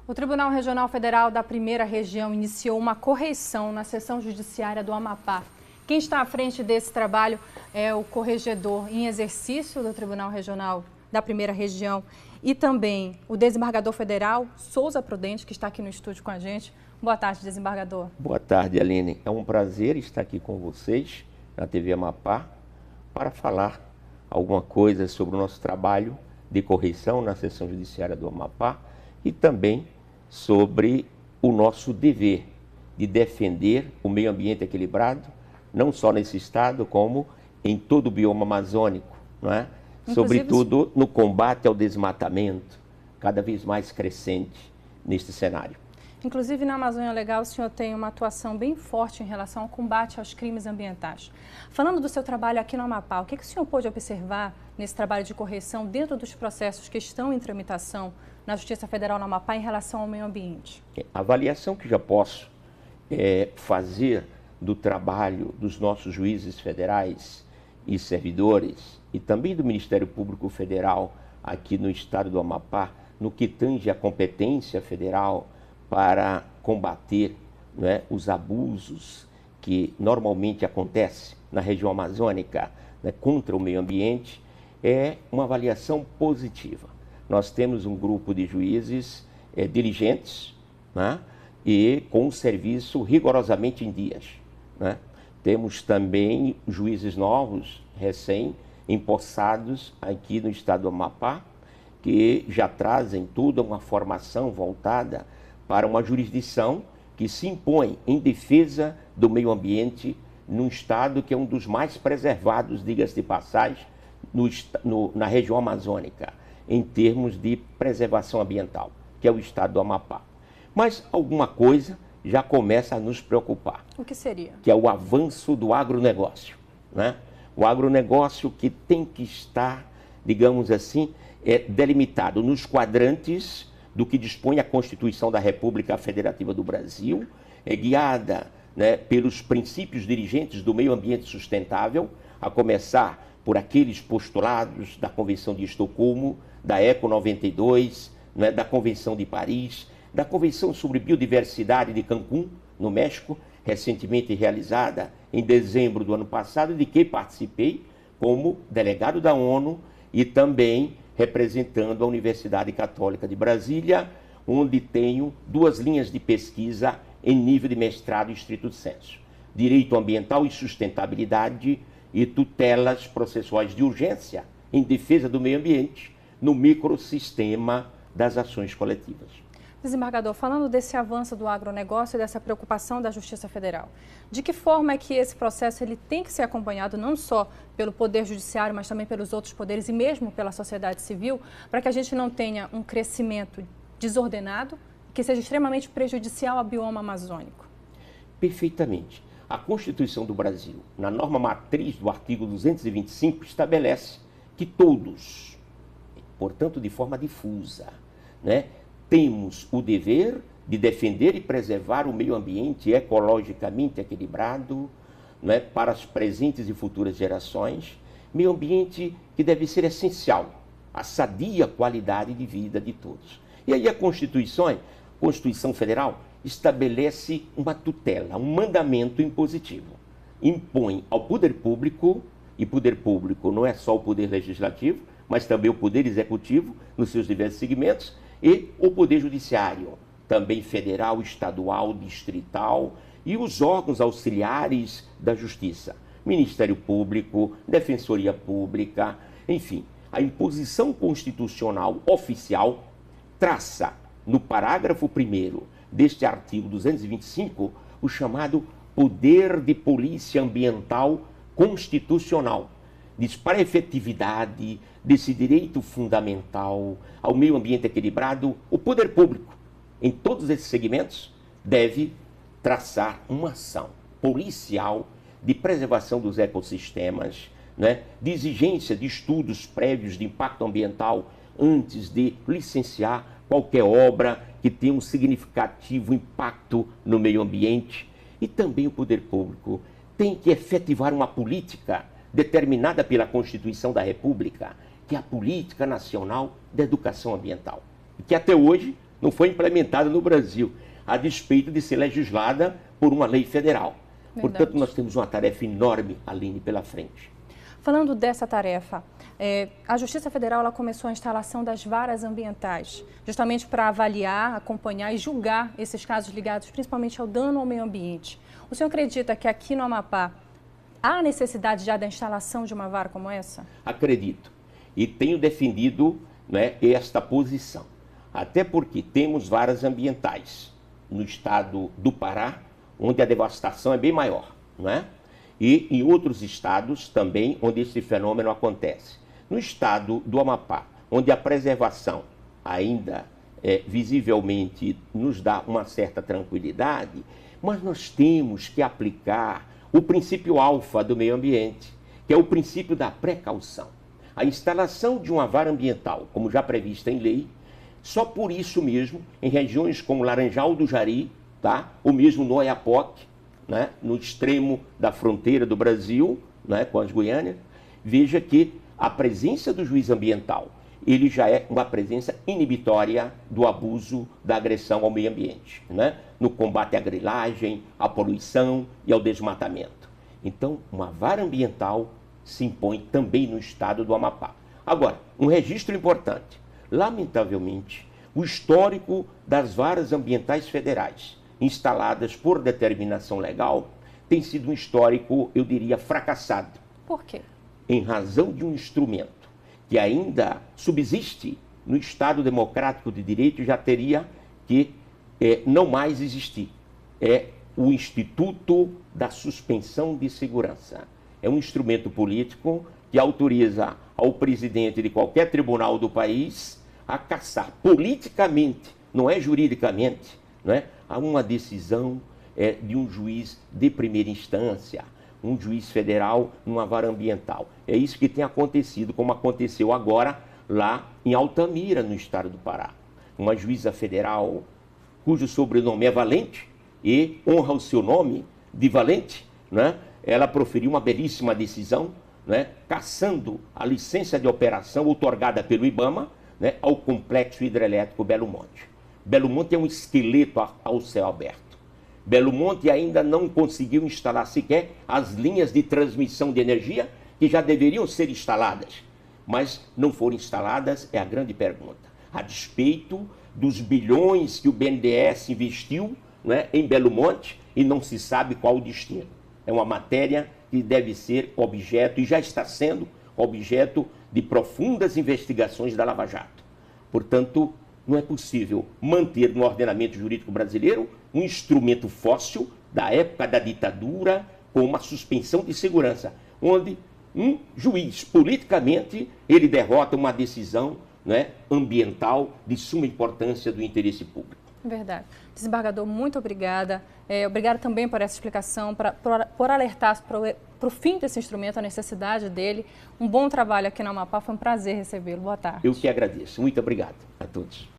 O Tribunal Regional Federal da Primeira Região iniciou uma correição na seção judiciária do Amapá. Quem está à frente desse trabalho é o corregedor em exercício do Tribunal Regional da Primeira Região e também o desembargador federal Souza Prudente, que está aqui no estúdio com a gente. Boa tarde, desembargador. Boa tarde, Aline. É um prazer estar aqui com vocês na TV Amapá para falar alguma coisa sobre o nosso trabalho de correição na seção judiciária do Amapá e também sobre o nosso dever de defender o meio ambiente equilibrado, não só nesse estado, como em todo o bioma amazônico, não é? Sobretudo no combate ao desmatamento, cada vez mais crescente neste cenário. Inclusive, na Amazônia Legal, o senhor tem uma atuação bem forte em relação ao combate aos crimes ambientais. Falando do seu trabalho aqui no Amapá, o que o senhor pôde observar nesse trabalho de correção dentro dos processos que estão em tramitação na Justiça Federal no Amapá em relação ao meio ambiente? A avaliação que já posso fazer do trabalho dos nossos juízes federais e servidores e também do Ministério Público Federal aqui no estado do Amapá, no que tange a competência federal para combater, não é, os abusos que normalmente acontecem na região amazônica, né, contra o meio ambiente, é uma avaliação positiva. Nós temos um grupo de juízes diligentes, né, e com um serviço rigorosamente em dias, né. Temos também juízes novos, recém-empossados aqui no estado do Amapá, que já trazem toda uma formação voltada para uma jurisdição que se impõe em defesa do meio ambiente num estado que é um dos mais preservados, diga-se de passagem, na região amazônica, em termos de preservação ambiental, que é o estado do Amapá. Mas alguma coisa já começa a nos preocupar. O que seria? Que é o avanço do agronegócio, né? O agronegócio que tem que estar, digamos assim, delimitado nos quadrantes do que dispõe a Constituição da República Federativa do Brasil, guiada, né, pelos princípios dirigentes do meio ambiente sustentável, a começar por aqueles postulados da Convenção de Estocolmo, da ECO 92, né, da Convenção de Paris, da Convenção sobre Biodiversidade de Cancún, no México, recentemente realizada em dezembro do ano passado, de que participei como delegado da ONU e também representando a Universidade Católica de Brasília, onde tenho 2 linhas de pesquisa em nível de mestrado estrito sensu: Direito Ambiental e Sustentabilidade e tutelas processuais de urgência em defesa do meio ambiente no microsistema das ações coletivas. Desembargador, falando desse avanço do agronegócio e dessa preocupação da Justiça Federal, de que forma é que esse processo ele tem que ser acompanhado não só pelo Poder Judiciário, mas também pelos outros poderes e mesmo pela sociedade civil, para que a gente não tenha um crescimento desordenado que seja extremamente prejudicial ao bioma amazônico? Perfeitamente. A Constituição do Brasil, na norma matriz do artigo 225, estabelece que todos, portanto de forma difusa, né, temos o dever de defender e preservar o meio ambiente ecologicamente equilibrado, né, para as presentes e futuras gerações, meio ambiente que deve ser essencial à sadia qualidade de vida de todos. E aí a Constituição Federal estabelece uma tutela, um mandamento impositivo. Impõe ao poder público, e poder público não é só o poder legislativo, mas também o poder executivo nos seus diversos segmentos, e o Poder Judiciário, também federal, estadual, distrital, e os órgãos auxiliares da Justiça, Ministério Público, Defensoria Pública, enfim. A imposição constitucional oficial traça, no parágrafo 1º deste artigo 225, o chamado Poder de Polícia Ambiental Constitucional. Diz, para a efetividade desse direito fundamental ao meio ambiente equilibrado, o poder público, em todos esses segmentos, deve traçar uma ação policial de preservação dos ecossistemas, né, de exigência de estudos prévios de impacto ambiental antes de licenciar qualquer obra que tenha um significativo impacto no meio ambiente. E também o poder público tem que efetivar uma política determinada pela Constituição da República, que é a Política Nacional de Educação Ambiental, que até hoje não foi implementada no Brasil, a despeito de ser legislada por uma lei federal. Verdade. Portanto, nós temos uma tarefa enorme, Aline, pela frente. Falando dessa tarefa, a Justiça Federal ela começou a instalação das varas ambientais, justamente para avaliar, acompanhar e julgar esses casos ligados principalmente ao dano ao meio ambiente. O senhor acredita que aqui no Amapá há necessidade já da instalação de uma vara como essa? Acredito. E tenho defendido, né, esta posição. Até porque temos varas ambientais no estado do Pará, onde a devastação é bem maior, não é? E em outros estados também, onde esse fenômeno acontece. No estado do Amapá, onde a preservação ainda visivelmente nos dá uma certa tranquilidade, mas nós temos que aplicar o princípio alfa do meio ambiente, que é o princípio da precaução. A instalação de uma vara ambiental, como já prevista em lei, só por isso mesmo, em regiões como Laranjal do Jari, tá? Ou mesmo no Oiapoque, né? No extremo da fronteira do Brasil, né? Com as Guianas, veja que a presença do juiz ambiental, ele já é uma presença inibitória do abuso, da agressão ao meio ambiente, né? No combate à grilagem, à poluição e ao desmatamento. Então, uma vara ambiental se impõe também no estado do Amapá. Agora, um registro importante. Lamentavelmente, o histórico das varas ambientais federais instaladas por determinação legal tem sido um histórico, eu diria, fracassado. Por quê? Em razão de um instrumento que ainda subsiste no Estado Democrático de Direito, já teria que não mais existir. É o Instituto da Suspensão de Segurança. É um instrumento político que autoriza ao presidente de qualquer tribunal do país a cassar politicamente, não é juridicamente, não é, a uma decisão de um juiz de primeira instância, um juiz federal numa vara ambiental. É isso que tem acontecido, como aconteceu agora lá em Altamira, no estado do Pará. Uma juíza federal cujo sobrenome é Valente e honra o seu nome de Valente, né? Ela proferiu uma belíssima decisão, né? Cassando a licença de operação outorgada pelo IBAMA, né? Ao complexo hidrelétrico Belo Monte. Belo Monte é um esqueleto ao céu aberto. Belo Monte ainda não conseguiu instalar sequer as linhas de transmissão de energia que já deveriam ser instaladas, mas não foram instaladas, é a grande pergunta. A despeito dos bilhões que o BNDES investiu, né, em Belo Monte e não se sabe qual o destino. É uma matéria que deve ser objeto, e já está sendo objeto, de profundas investigações da Lava Jato. Portanto, não é possível manter no ordenamento jurídico brasileiro um instrumento fóssil da época da ditadura com uma suspensão de segurança, onde um juiz, politicamente, ele derrota uma decisão, né, ambiental de suma importância do interesse público. Verdade. Desembargador, muito obrigada. Obrigada também por essa explicação, por alertar para o fim desse instrumento, a necessidade dele. Um bom trabalho aqui na Amapá, foi um prazer recebê-lo. Boa tarde. Eu que agradeço. Muito obrigado a todos.